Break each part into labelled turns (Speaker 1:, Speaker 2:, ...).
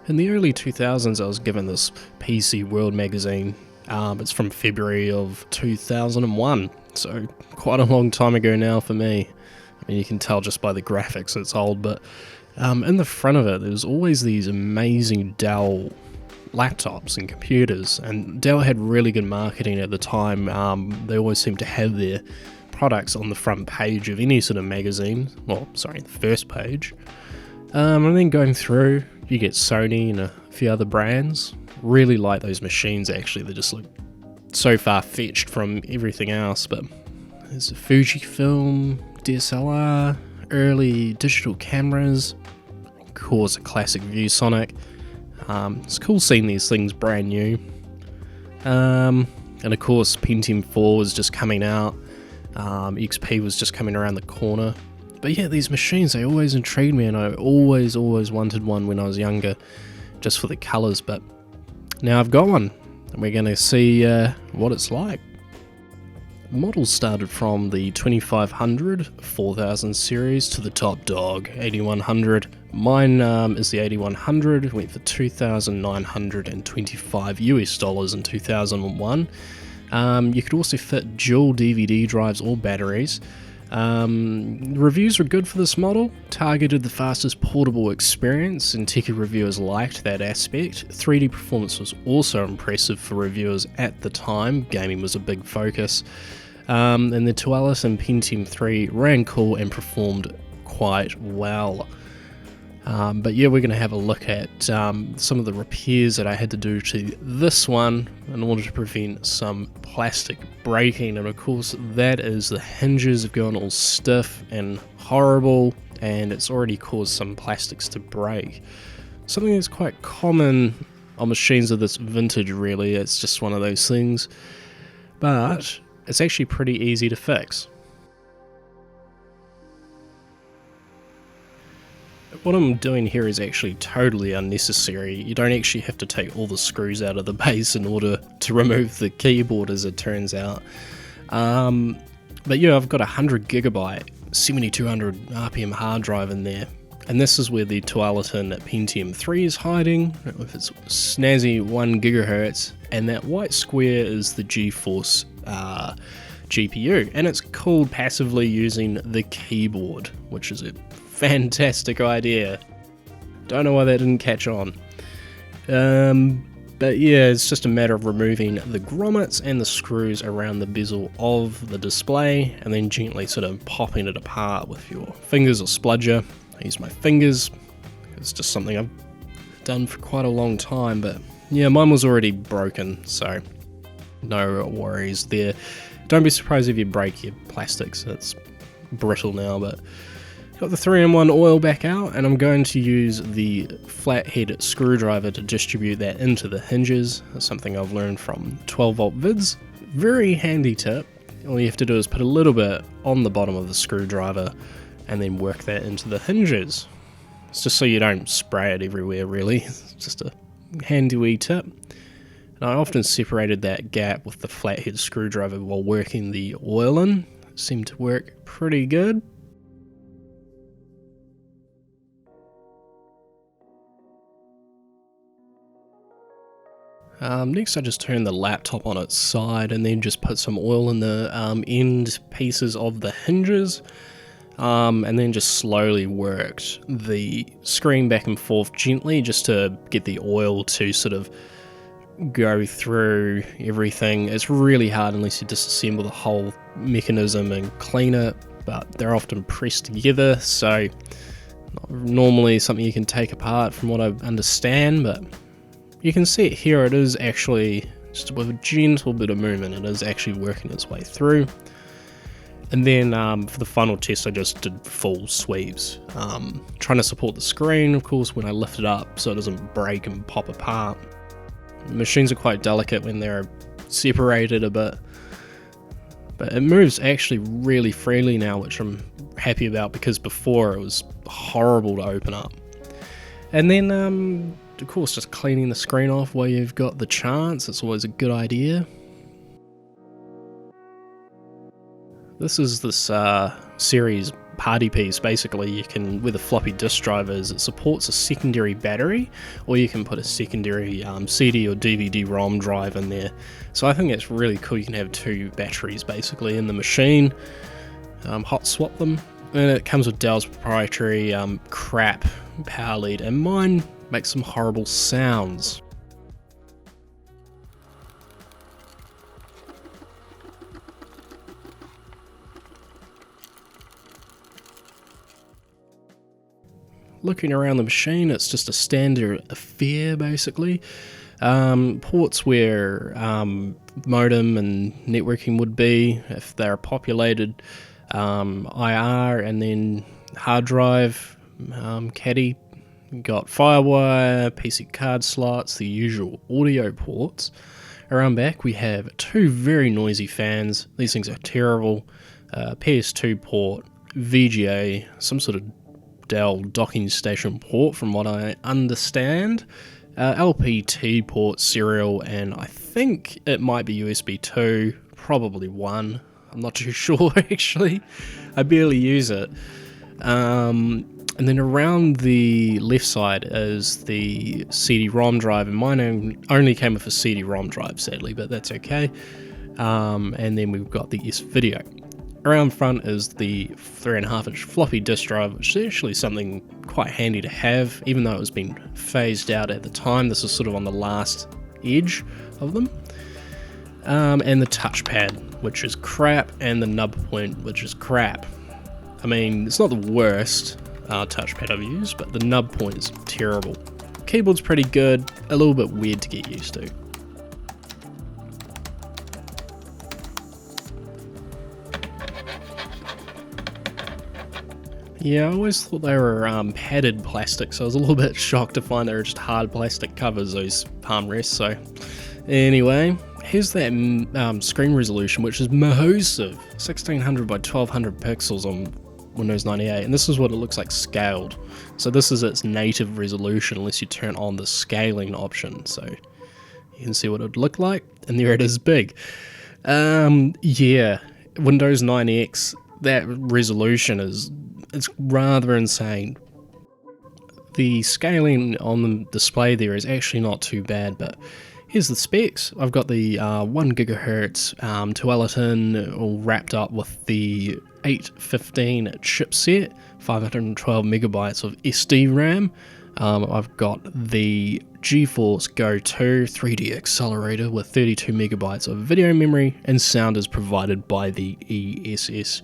Speaker 1: In the early 2000s, I was given this PC World magazine. It's from February of 2001, so quite a long time ago now for me. I mean, you can tell just by the graphics it's old, but in the front of it, there's always these amazing Dell laptops and computers, and Dell had really good marketing at the time. They always seemed to have their products on the front page of any sort of magazine, the first page. And then going through, you get Sony and a few other brands. Really like those machines actually, they just look so far-fetched from everything else. But there's a Fujifilm, DSLR, early digital cameras, of course a classic ViewSonic. It's cool seeing these things brand new. And of course Pentium 4 was just coming out, XP was just coming around the corner. But yeah, these machines, they always intrigued me, and I always wanted one when I was younger, just for the colours. But now I've got one, and we're going to see what it's like. Models started from the 2500, 4000 series to the top dog, 8100. Mine is the 8100, went for $2,925 US in 2001. You could also fit dual DVD drives or batteries. Reviews were good for this model, targeted the fastest portable experience, and techie reviewers liked that aspect. 3D performance was also impressive for reviewers at the time, gaming was a big focus. And the Tualis and Pentium 3 ran cool and performed quite well. But yeah, we're going to have a look at some of the repairs that I had to do to this one in order to prevent some plastic breaking, and of course that is the hinges have gone all stiff and horrible, and it's already caused some plastics to break. Something that's quite common on machines of this vintage really, it's just one of those things, but it's actually pretty easy to fix. What I'm doing here is actually totally unnecessary. You don't actually have to take all the screws out of the base in order to remove the keyboard, as it turns out. But yeah, I've got a 100GB 7200 RPM hard drive in there, and this is where the Tualatin Pentium 3 is hiding with its snazzy 1GHz, and that white square is the GeForce GPU, and it's cooled passively using the keyboard, which is a fantastic idea. Don't know why that didn't catch on. But yeah, it's just a matter of removing the grommets and the screws around the bezel of the display, and then gently sort of popping it apart with your fingers or spludger. I use my fingers. It's just something I've done for quite a long time, but yeah, mine was already broken, so no worries there. Don't be surprised if you break your plastics, it's brittle now. But got the 3-in-1 oil back out, and I'm going to use the flathead screwdriver to distribute that into the hinges. That's something I've learned from 12-volt vids. Very handy tip. All you have to do is put a little bit on the bottom of the screwdriver and then work that into the hinges. It's just so you don't spray it everywhere really. It's just a handy wee tip. And I often separated that gap with the flathead screwdriver while working the oil in. It seemed to work pretty good. Next I just turned the laptop on its side and then just put some oil in the end pieces of the hinges, and then just slowly worked the screen back and forth gently just to get the oil to sort of go through everything. It's really hard unless you disassemble the whole mechanism and clean it, but they're often pressed together, so not normally something you can take apart from what I understand, but you can see it here, it is actually, just with a gentle bit of movement, it is actually working its way through. And then for the final test I just did full sweeps, trying to support the screen of course when I lift it up so it doesn't break and pop apart. Machines are quite delicate when they're separated a bit, but it moves actually really freely now, which I'm happy about, because before it was horrible to open up. And then of course just cleaning the screen off while you've got the chance, it's always a good idea. This is this series party piece. Basically, you can, where the floppy disk drive is, it supports a secondary battery, or you can put a secondary CD or DVD-ROM drive in there. So I think that's really cool. You can have two batteries basically in the machine, hot swap them, and it comes with Dell's proprietary crap power lead, and mine makes some horrible sounds. Looking around the machine, it's just a standard affair basically. Ports where modem and networking would be if they're populated, IR, and then hard drive, caddy. Got Firewire, PC card slots, the usual audio ports. Around back we have two very noisy fans. These things are terrible. PS2 port, VGA, some sort of Dell docking station port from what I understand, LPT port, serial, and I think it might be USB 2, probably 1, I'm not too sure actually, I barely use it. And then around the left side is the CD-ROM drive, and mine only came with a CD-ROM drive sadly, but that's okay. And then we've got the S-Video. Around front is the 3.5-inch floppy disk drive, which is actually something quite handy to have, even though it was being phased out at the time. This is sort of on the last edge of them. And the touchpad, which is crap, and the nub point, which is crap. I mean, it's not the worst touchpad I've used, but the nub point is terrible. Keyboard's pretty good, a little bit weird to get used to. Yeah, I always thought they were padded plastic, so I was a little bit shocked to find they were just hard plastic covers, those palm rests. So anyway, here's that screen resolution, which is massive, 1600 by 1200 pixels on Windows 98, and this is what it looks like scaled. So this is its native resolution unless you turn on the scaling option, so you can see what it would look like, and there it is big. Yeah, Windows 9X, that resolution it's rather insane. The scaling on the display there is actually not too bad, but here's the specs. I've got the 1 GHz Tualatin all wrapped up with the 815 chipset, 512 megabytes of SD RAM. I've got the GeForce Go 2 3D accelerator with 32 megabytes of video memory, and sound is provided by the ESS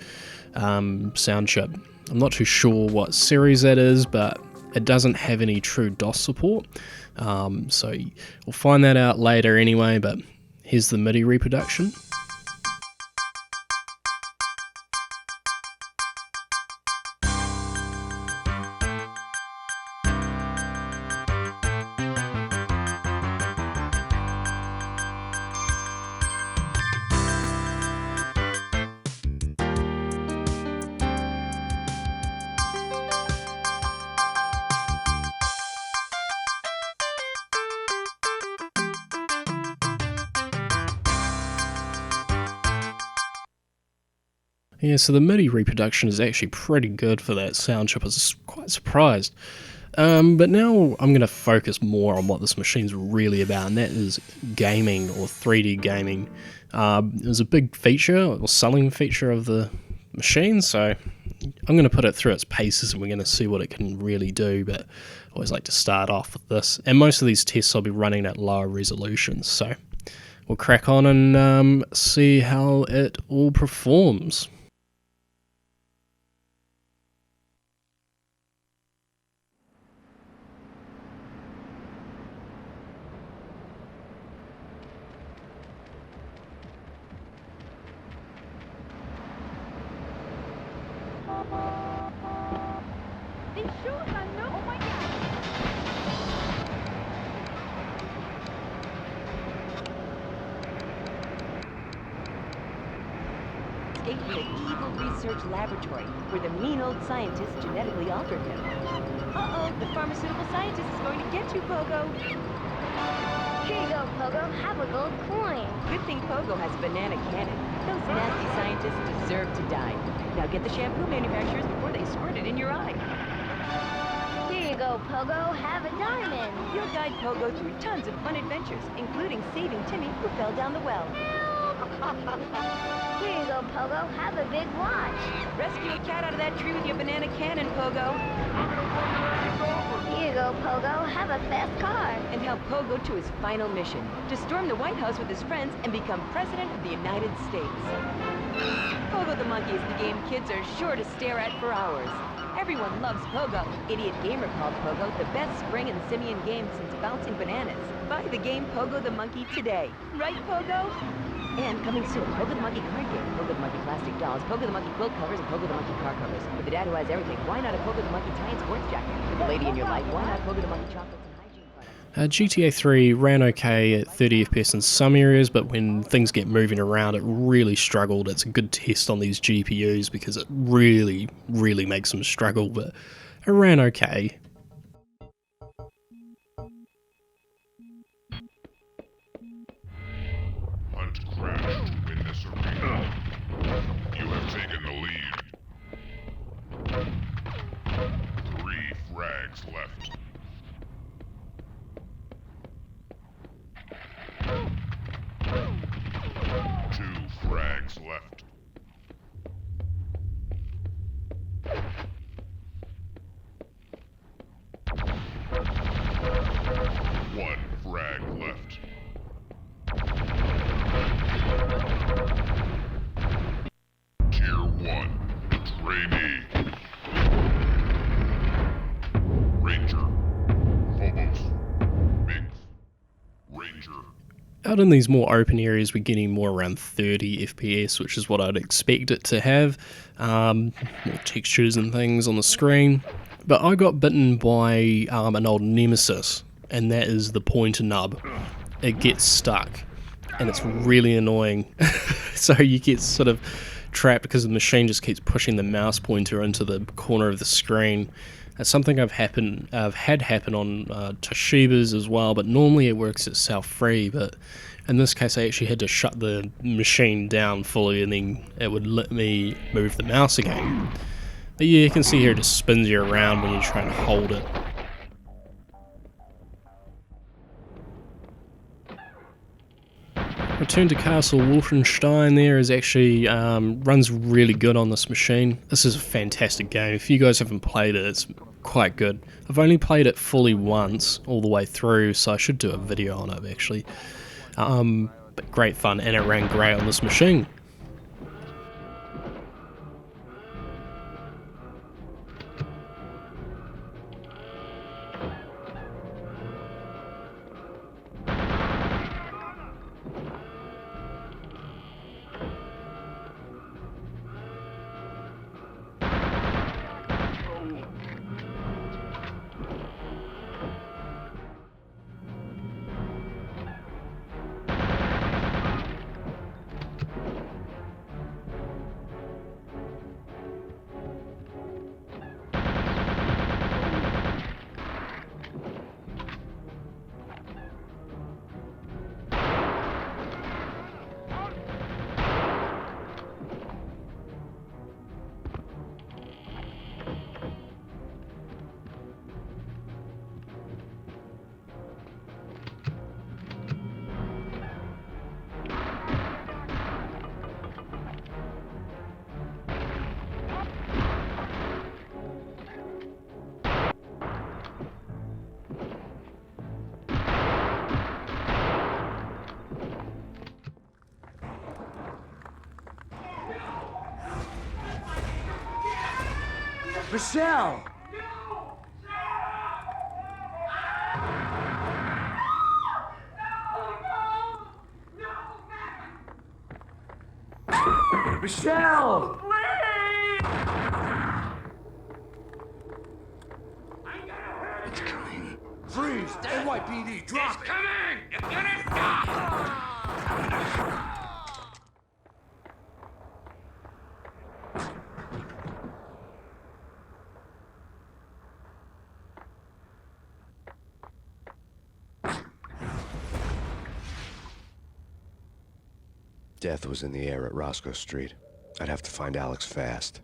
Speaker 1: sound chip. I'm not too sure what series that is, but it doesn't have any true DOS support, so we'll find that out later anyway. But here's the MIDI reproduction. Yeah, so the MIDI reproduction is actually pretty good for that sound chip. I was quite surprised. But now I'm going to focus more on what this machine's really about, and that is gaming, or 3D gaming. It was a big feature, or selling feature of the machine, so I'm going to put it through its paces and we're going to see what it can really do, but I always like to start off with this. And most of these tests I'll be running at lower resolutions, so we'll crack on and see how it all performs.
Speaker 2: Escaped from the evil research laboratory where the mean old scientist genetically altered him. Uh-oh, the pharmaceutical scientist is going to get you, Pogo.
Speaker 3: Here you go, Pogo. Have a gold coin.
Speaker 2: Good thing Pogo has a banana cannon. Those nasty scientists deserve to die. Now get the shampoo manufacturers before they squirt it in your eye.
Speaker 3: Here you go, Pogo. Have a diamond.
Speaker 2: You'll guide Pogo through tons of fun adventures, including saving Timmy who fell down the well.
Speaker 3: Here you go, Pogo. Have a big watch.
Speaker 2: Rescue a cat out of that tree with your banana cannon, Pogo.
Speaker 3: Here you go, Pogo. Have a fast car.
Speaker 2: And help Pogo to his final mission, to storm the White House with his friends and become President of the United States. Pogo the Monkey is the game kids are sure to stare at for hours. Everyone loves Pogo. Idiot Gamer called Pogo the best spring and simian game since bouncing bananas. Buy the game Pogo the Monkey today. Right, Pogo? And coming soon, Pogo the Monkey card game, Pogo the Monkey plastic dolls, Pogo the Monkey quilt covers, and Pogo the Monkey car covers. With the dad who has everything, why not a Pogo the Monkey tie and sports jacket? With the lady in your life, why not Pogo the Monkey chocolates and hygiene products?
Speaker 1: GTA 3 ran okay at 30 FPS in some areas, but when things get moving around, it really struggled. It's a good test on these GPUs because it really makes them struggle, but it ran okay.
Speaker 4: Hunt Crash to win this arena. You have taken the lead. 3 frags left. Two frags left. One frag left. Tier 1, trainee. Ranger. Phobos. Mix. Ranger.
Speaker 1: Out in these more open areas, we're getting more around 30 FPS, which is what I'd expect it to have. More textures and things on the screen. But I got bitten by an old nemesis, and that is the pointer nub. It gets stuck, and it's really annoying. So you get sort of trapped because the machine just keeps pushing the mouse pointer into the corner of the screen. That's something I've had happen on Toshibas as well, but normally it works itself free, but in this case I actually had to shut the machine down fully and then it would let me move the mouse again. But yeah, you can see here it just spins you around when you're trying to hold it. Return to Castle Wolfenstein there is actually runs really good on this machine. This is a fantastic game. If you guys haven't played it, it's quite good. I've only played it fully once all the way through, so I should do a video on it actually. But great fun, and it ran great on this machine.
Speaker 5: Michelle! Michelle! It's coming. Freeze! NYPD, drop it!
Speaker 4: Coming! You're gonna die!
Speaker 6: Death was in the air at Roscoe Street. I'd have to find Alex fast.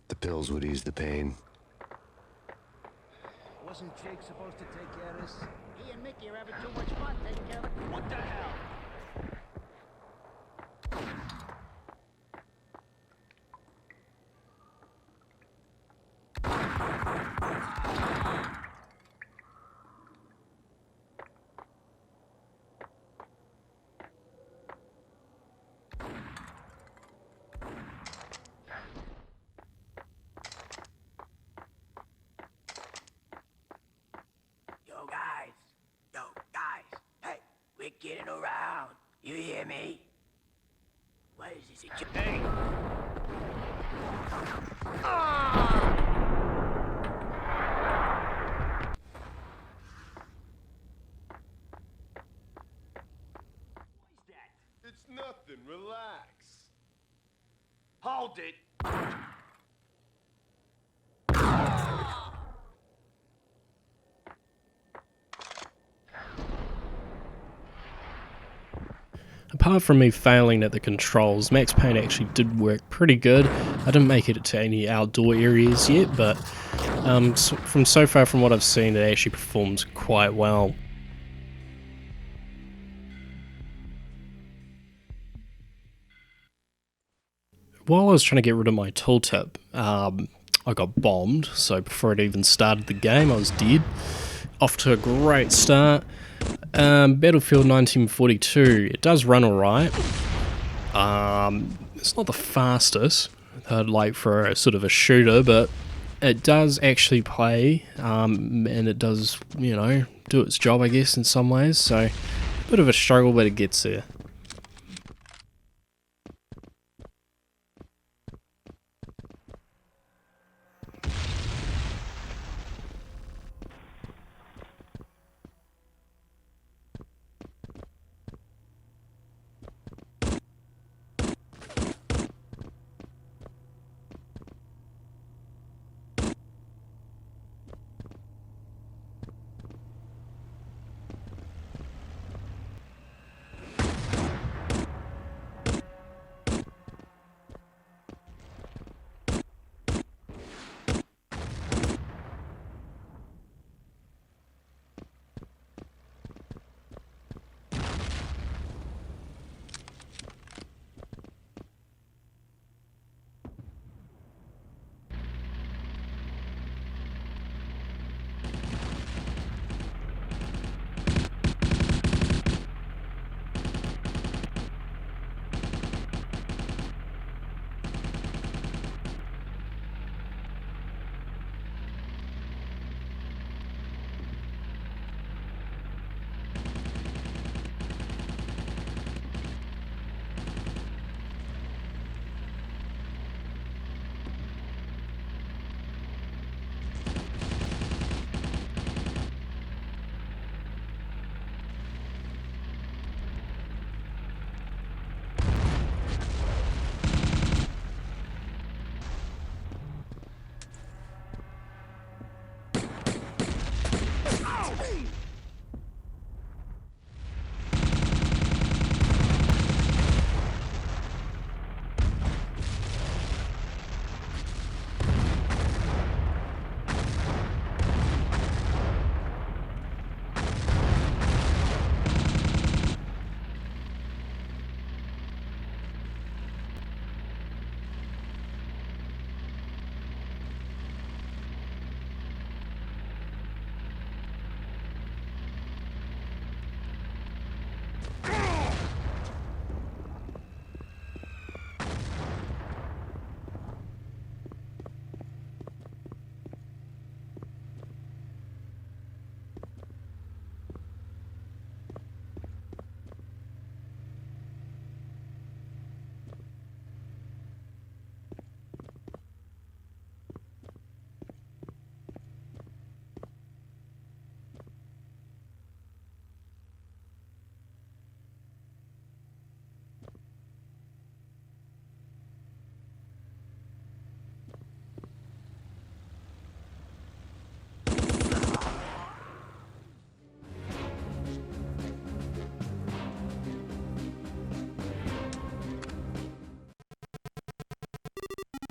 Speaker 6: The pills would ease the pain.
Speaker 7: Wasn't Jake supposed to take care of this? He and Mickey are having too much fun taking care of it. What the hell? Yo guys, hey, we're getting around. You hear me? What is this? Hey!
Speaker 8: It's nothing, relax.
Speaker 7: Hold it!
Speaker 1: Apart from me failing at the controls, Max Payne actually did work pretty good. I didn't make it to any outdoor areas yet, but so far from what I've seen, it actually performs quite well. While I was trying to get rid of my tooltip, I got bombed, so before it even started the game, I was dead. Off to a great start. Battlefield 1942, it does run alright. It's not the fastest, like for a sort of a shooter, but it does actually play, and it does, you know, do its job, I guess, in some ways, so a bit of a struggle, but it gets there.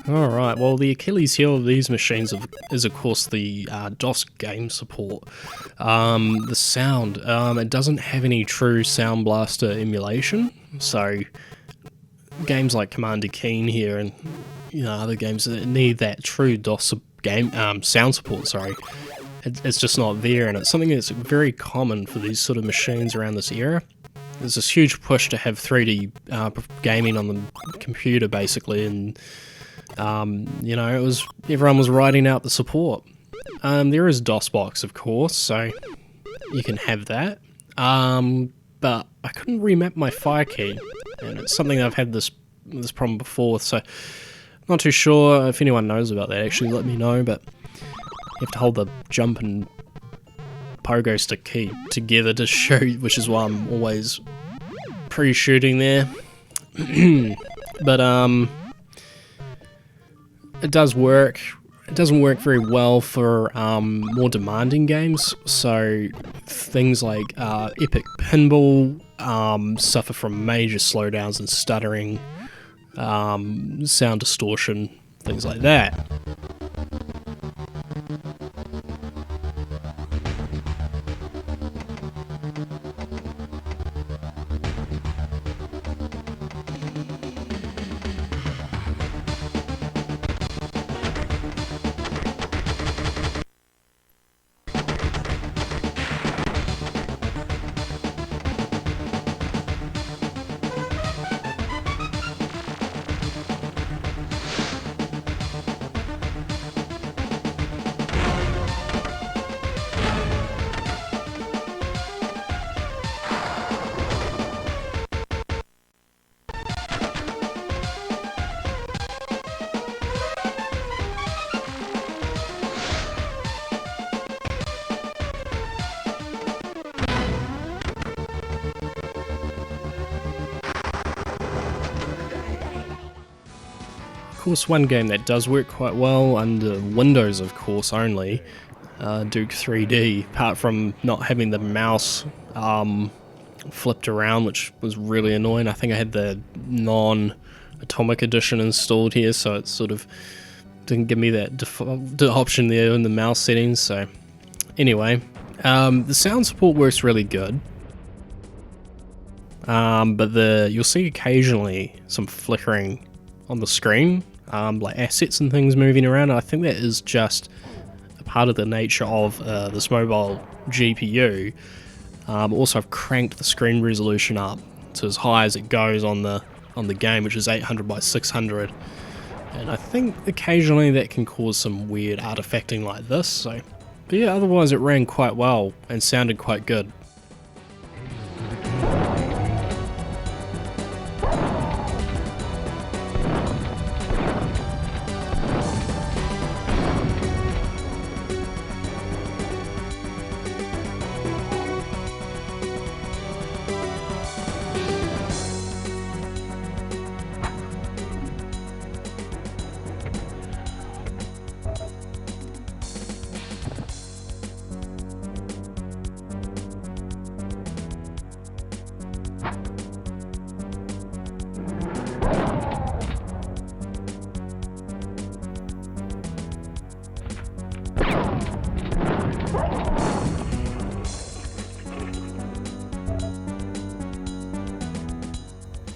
Speaker 1: Alright, well the Achilles heel of these machines is of course the DOS game support. The sound, it doesn't have any true Sound Blaster emulation, so games like Commander Keen here and other games that need that true DOS game sound support, sorry, it's just not there, and it's something that's very common for these sort of machines around this era. There's this huge push to have 3D gaming on the computer basically, and everyone was writing out the support. There is DOSBox, of course, so you can have that. But I couldn't remap my fire key, and it's something I've had this problem before, so I'm not too sure if anyone knows about that. Actually, let me know. But you have to hold the jump and pogo stick key together to shoot, which is why I'm always pre-shooting there. But it does work. It doesn't work very well for more demanding games, so things like Epic Pinball suffer from major slowdowns and stuttering, sound distortion, things like that. Of course, one game that does work quite well under Windows, of course, only, Duke 3D, apart from not having the mouse flipped around, which was really annoying. I think I had the non-Atomic edition installed here, so it sort of didn't give me that default option there in the mouse settings. So anyway, the sound support works really good, but you'll see occasionally some flickering on the screen, like assets and things moving around. And I think that is just a part of the nature of this mobile GPU. Also, I've cranked the screen resolution up to as high as it goes on the game, which is 800 by 600, and I think occasionally that can cause some weird artifacting like this. So, but yeah, otherwise it ran quite well and sounded quite good.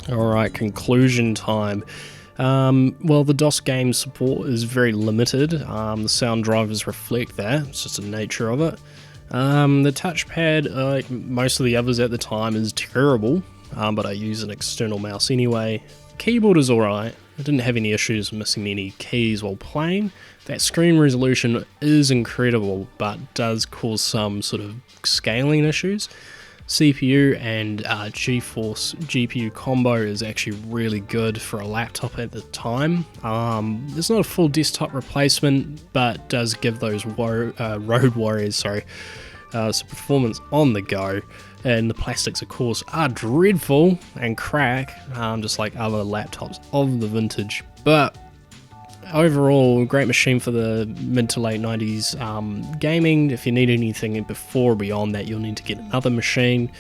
Speaker 1: Alright, conclusion time. Well, the DOS game support is very limited. The sound drivers reflect that. It's just the nature of it. The touchpad, like most of the others at the time, is terrible, but I use an external mouse anyway. Keyboard is alright. I didn't have any issues missing any keys while playing. That screen resolution is incredible, but does cause some sort of scaling issues. CPU and GeForce GPU combo is actually really good for a laptop at the time. It's not a full desktop replacement, but does give those Road Warriors some performance on the go. And the plastics, of course, are dreadful and crack, just like other laptops of the vintage. But overall, great machine for the mid to late 90s gaming. If you need anything before or beyond that, you'll need to get another machine.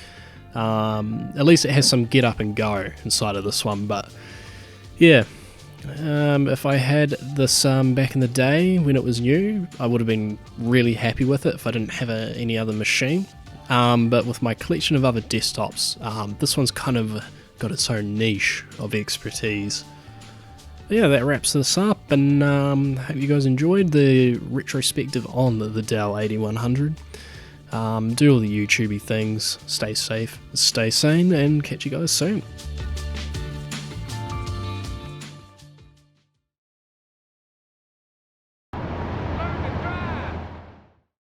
Speaker 1: At least it has some get up and go inside of this one. But yeah, If I had this back in the day when it was new, I would have been really happy with it if I didn't have any other machine. But with my collection of other desktops, this one's kind of got its own niche of expertise. But yeah, that wraps this up, and hope you guys enjoyed the retrospective on the Dell 8100. Do all the YouTubey things, stay safe, stay sane, and catch you guys soon.